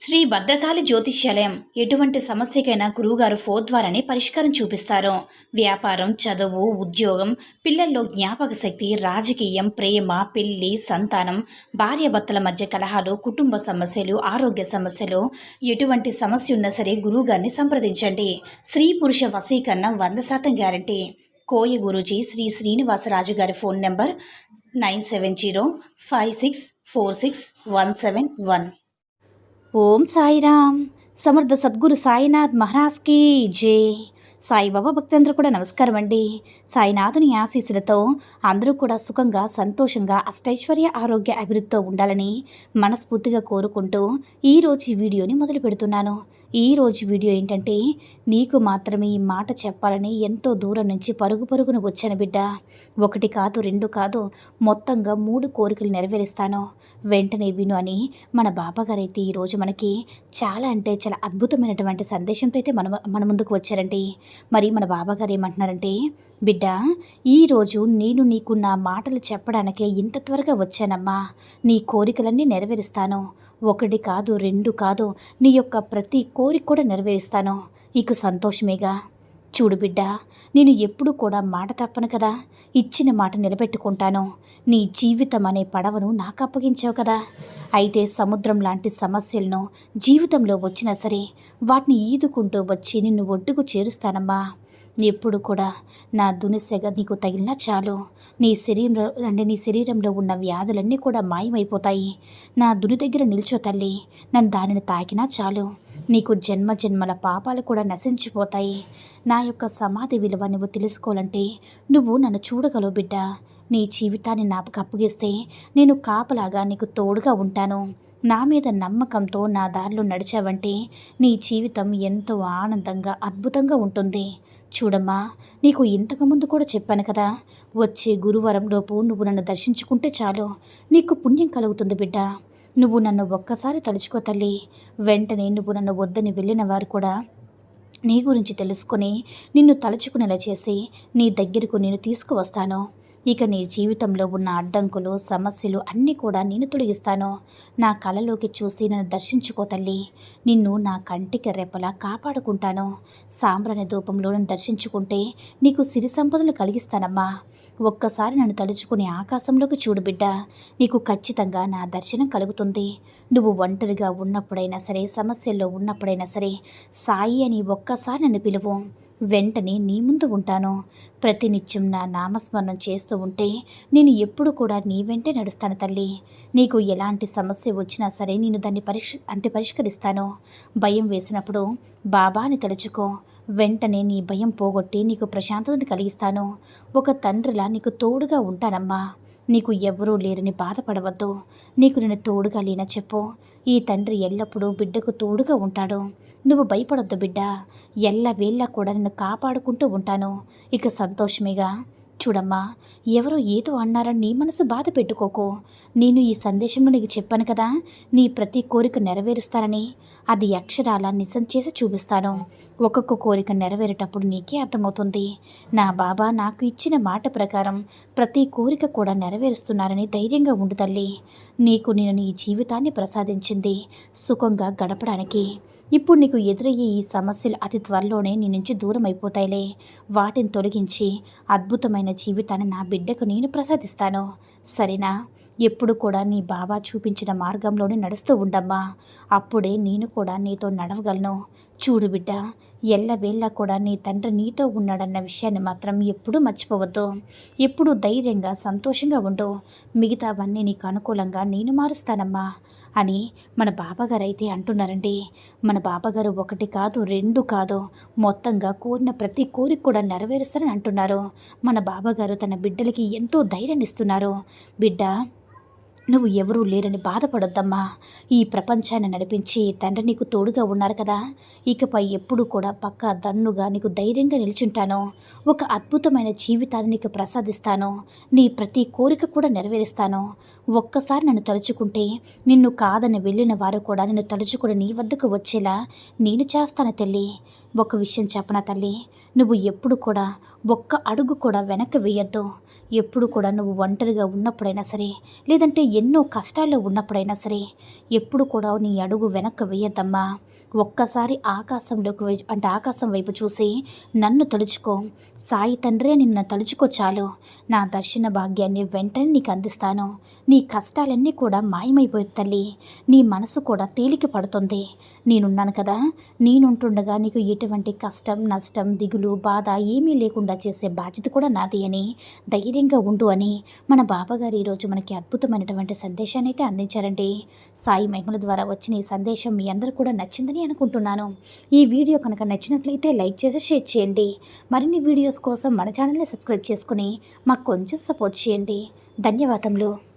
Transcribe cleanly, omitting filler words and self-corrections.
శ్రీ భద్రకాళి జ్యోతిష్యాలయం ఎటువంటి సమస్యకైనా గురువుగారు ఫోన్ ద్వారానే పరిష్కారం చూపిస్తారు. వ్యాపారం, చదువు, ఉద్యోగం, పిల్లల్లో జ్ఞాపక శక్తి, రాజకీయం, ప్రేమ, పెళ్లి, సంతానం, భార్యాభర్తల మధ్య కలహాలు, కుటుంబ సమస్యలు, ఆరోగ్య సమస్యలు, ఎటువంటి సమస్య ఉన్నా సరే గురువుగారిని సంప్రదించండి. స్త్రీ పురుష వశీకరణ 100% గ్యారంటీ. కోయ గురూజీ శ్రీ శ్రీనివాసరాజు గారి ఫోన్ నెంబర్ 9705646171. ఓం సాయిరామ్. సమర్థ సద్గురు సాయినాథ్ మహారాజ్కి జై. సాయిబాబా భక్తులందరూ కూడా నమస్కారం అండి. సాయినాథుని ఆశీస్సులతో అందరూ కూడా సుఖంగా, సంతోషంగా, అష్టైశ్వర్య, ఆరోగ్య, అభివృద్ధితో ఉండాలని మనస్ఫూర్తిగా కోరుకుంటూ ఈరోజు ఈ వీడియోని మొదలు పెడుతున్నాను. ఈరోజు వీడియో ఏంటంటే, నీకు మాత్రమే ఈ మాట చెప్పాలని ఎంతో దూరం నుంచి పరుగున వచ్చాను బిడ్డ. 1 కాదు 2 కాదు, మొత్తంగా 3 కోరికలు నెరవేరుస్తాను, వెంటనే విను అని మన బాబాగారైతే ఈరోజు మనకి చాలా అంటే చాలా అద్భుతమైనటువంటి సందేశంతో అయితే మన ముందుకు వచ్చారండి. మరి మన బాబాగారు ఏమంటున్నారంటే, బిడ్డ, ఈరోజు నేను నీకు నా మాటలు చెప్పడానికే ఇంత త్వరగా వచ్చానమ్మా. నీ కోరికలన్నీ నెరవేరుస్తాను. 1 కాదు 2 కాదు, నీ యొక్క ప్రతి కోరిక కూడా నెరవేరుస్తాను. నీకు సంతోషమేగా. చూడు బిడ్డ, నేను ఎప్పుడు కూడా మాట తప్పను కదా. ఇచ్చిన మాట నిలబెట్టుకుంటాను. నీ జీవితం అనే పడవను నాకు అప్పగించావు కదా. అయితే సముద్రం లాంటి సమస్యలను జీవితంలో వచ్చినా సరే వాటిని ఈదుకుంటూ వచ్చి నిన్ను ఒడ్డుకు చేరుస్తానమ్మా. ఎప్పుడు కూడా నా దునిసెగ నీకు తగిలినా చాలు. నీ శరీరంలో ఉన్న వ్యాధులన్నీ కూడా మాయమైపోతాయి. నా దుని దగ్గర నిల్చో తల్లి. నన్ను దానిని తాకినా చాలు. నీకు జన్మ జన్మల పాపాలు కూడా నశించిపోతాయి. నా యొక్క సమాధి విలువ నువ్వు తెలుసుకోవాలంటే నువ్వు నన్ను చూడగలవు బిడ్డ. నీ జీవితాన్ని నాకు అప్పగిస్తే నేను కాపలాగా నీకు తోడుగా ఉంటాను. నా మీద నమ్మకంతో నా దారిలో నడిచావంటే నీ జీవితం ఎంతో ఆనందంగా, అద్భుతంగా ఉంటుంది. చూడమ్మా, నీకు ఇంతకుముందు కూడా చెప్పాను కదా, వచ్చే గురువారంలోపు నువ్వు నన్ను దర్శించుకుంటే చాలు, నీకు పుణ్యం కలుగుతుంది బిడ్డ. నువ్వు నన్ను ఒక్కసారి తలుచుకో తల్లి. వెంటనే నువ్వు నన్ను వద్దని వెళ్ళిన వారు కూడా నీ గురించి తెలుసుకొని నిన్ను తలుచుకునేలా చేసి నీ దగ్గరకు నేను తీసుకువస్తాను. ఇక నీ జీవితంలో ఉన్న అడ్డంకులు, సమస్యలు అన్నీ కూడా నేను తొలగిస్తాను. నా కలలోకి చూసి నన్ను దర్శించుకో తల్లి. నిన్ను నా కంటికి రెప్పలా కాపాడుకుంటాను. సాంబ్రాణి ధూపంలో నన్ను దర్శించుకుంటే నీకు సిరి సంపదలు కలిగిస్తానమ్మా. ఒక్కసారి నన్ను తలుచుకుని ఆకాశంలోకి చూడు బిడ్డ. నీకు ఖచ్చితంగా నా దర్శనం కలుగుతుంది. నువ్వు ఒంటరిగా ఉన్నప్పుడైనా సరే, సమస్యల్లో ఉన్నప్పుడైనా సరే, సాయి అని ఒక్కసారి నన్ను పిలువు. వెంటనే నీ ముందు ఉంటాను. ప్రతినిత్యం నా నామస్మరణం చేస్తూ ఉంటే నేను ఎప్పుడు కూడా నీ వెంటే నడుస్తాను తల్లి. నీకు ఎలాంటి సమస్య వచ్చినా సరే నేను దాన్ని పరిష్కరిస్తాను. భయం వేసినప్పుడు బాబాని తలుచుకో. వెంటనే నీ భయం పోగొట్టి నీకు ప్రశాంతతను కలిగిస్తాను. ఒక తండ్రిలా నీకు తోడుగా ఉంటానమ్మా. నీకు ఎవరూ లేరని బాధపడవద్దు. నీకు నేను తోడుగా లేన చెప్పు. ఈ తండ్రి ఎల్లప్పుడూ బిడ్డకు తోడుగా ఉంటాడు. నువ్వు భయపడొద్దు బిడ్డ. ఎల్లవేళ్ళ కూడా నిన్ను కాపాడుకుంటూ ఉంటాను. ఇక సంతోషమేగా. చూడమ్మా, ఎవరో ఏదో అన్నారని నీ మనసు బాధ పెట్టుకోకు. నేను ఈ సందేశంలో నీకు చెప్పాను కదా, నీ ప్రతి కోరిక నెరవేరుస్తానని. అది అక్షరాల నిజం చేసి చూపిస్తాను. ఒక్కొక్క కోరిక నెరవేరేటప్పుడు నీకే అర్థమవుతుంది. నా బాబా నాకు ఇచ్చిన మాట ప్రకారం ప్రతి కోరిక కూడా నెరవేరుస్తున్నారని ధైర్యంగా ఉండు తల్లి. నీకు నేను నీ జీవితాన్ని ప్రసాదించింది సుఖంగా గడపడానికి. ఇప్పుడు నీకు ఎదురయ్యే ఈ సమస్యలు అతి త్వరలోనే నీ నుంచి దూరం అయిపోతాయిలే. వాటిని తొలగించి అద్భుతమైన జీవితాన్ని నా బిడ్డకు నేను ప్రసాదిస్తాను. సరేనా? ఎప్పుడు కూడా నీ బాబా చూపించిన మార్గంలోనే నడుస్తూ ఉండమ్మా. అప్పుడే నేను కూడా నీతో నడవగలను. చూడు బిడ్డ, ఎల్లవేళ్ళ కూడా నీ తండ్రి నీతో ఉన్నాడన్న విషయాన్ని మాత్రం ఎప్పుడూ మర్చిపోవద్దు. ఎప్పుడూ ధైర్యంగా, సంతోషంగా ఉండు. మిగతావన్నీ నీకు అనుకూలంగా నేను మారుస్తానమ్మా అని మన బాబాగారు అయితే అంటున్నారండి. మన బాబాగారు 1 కాదు 2 కాదు, మొత్తంగా కోరిన ప్రతి కోరిక కూడా నెరవేరుస్తారని అంటున్నారు. మన బాబాగారు తన బిడ్డలకి ఎంతో ధైర్యాన్ని ఇస్తున్నారు. బిడ్డ, నువ్వు ఎవరూ లేరని బాధపడొద్దమ్మా. ఈ ప్రపంచాన్ని నడిపించి తండ్రి నీకు తోడుగా ఉన్నారు కదా. ఇకపై ఎప్పుడు కూడా పక్కా దన్నుగా నీకు ధైర్యంగా నిల్చుంటాను. ఒక అద్భుతమైన జీవితాన్ని నీకు ప్రసాదిస్తాను. నీ ప్రతి కోరిక కూడా నెరవేరుస్తాను. ఒక్కసారి నన్ను తలుచుకుంటే నిన్ను కాదని వెళ్ళిన వారు కూడా నిన్ను తలుచుకుని నీ వద్దకు వచ్చేలా నేను చేస్తాను తల్లి. ఒక విషయం చెప్పనా తల్లి, నువ్వు ఎప్పుడు కూడా ఒక్క అడుగు కూడా వెనక్కి వేయొద్దు. ఎప్పుడు కూడా నువ్వు ఒంటరిగా ఉన్నప్పుడైనా సరే, లేదంటే ఎన్నో కష్టాల్లో ఉన్నప్పుడైనా సరే, ఎప్పుడు కూడా నీ అడుగు వెనక్కి వేయద్దమ్మా. ఒక్కసారి ఆకాశం వైపు చూసి నన్ను తలుచుకో. సాయి తండ్రే నిన్ను తలుచుకో చాలు. నా దర్శన భాగ్యాన్ని వెంటనే నీకు అందిస్తాను. నీ కష్టాలన్నీ కూడా మాయమైపోయి తల్లి. నీ మనసు కూడా తేలిక పడుతుంది. నేనున్నాను కదా. నేనుంటుండగా నీకు ఎటువంటి కష్టం, నష్టం, దిగులు, బాధ ఏమీ లేకుండా చేసే బాధ్యత కూడా నాది అని ధైర్యంగా ఉండు అని మన బాబాగారు ఈరోజు మనకి అద్భుతమైనటువంటి సందేశాన్ని అయితే అందించారండి. సాయి మహిమల ద్వారా వచ్చిన ఈ సందేశం మీ అందరూ కూడా నచ్చిందని అనుకుంటున్నాను. ఈ వీడియో కనుక నచ్చినట్లయితే లైక్ చేసి షేర్ చేయండి. మరిన్ని వీడియోస్ కోసం మన ఛానల్ని సబ్స్క్రైబ్ చేసుకుని మాకు కొంచెం సపోర్ట్ చేయండి. ధన్యవాదములు.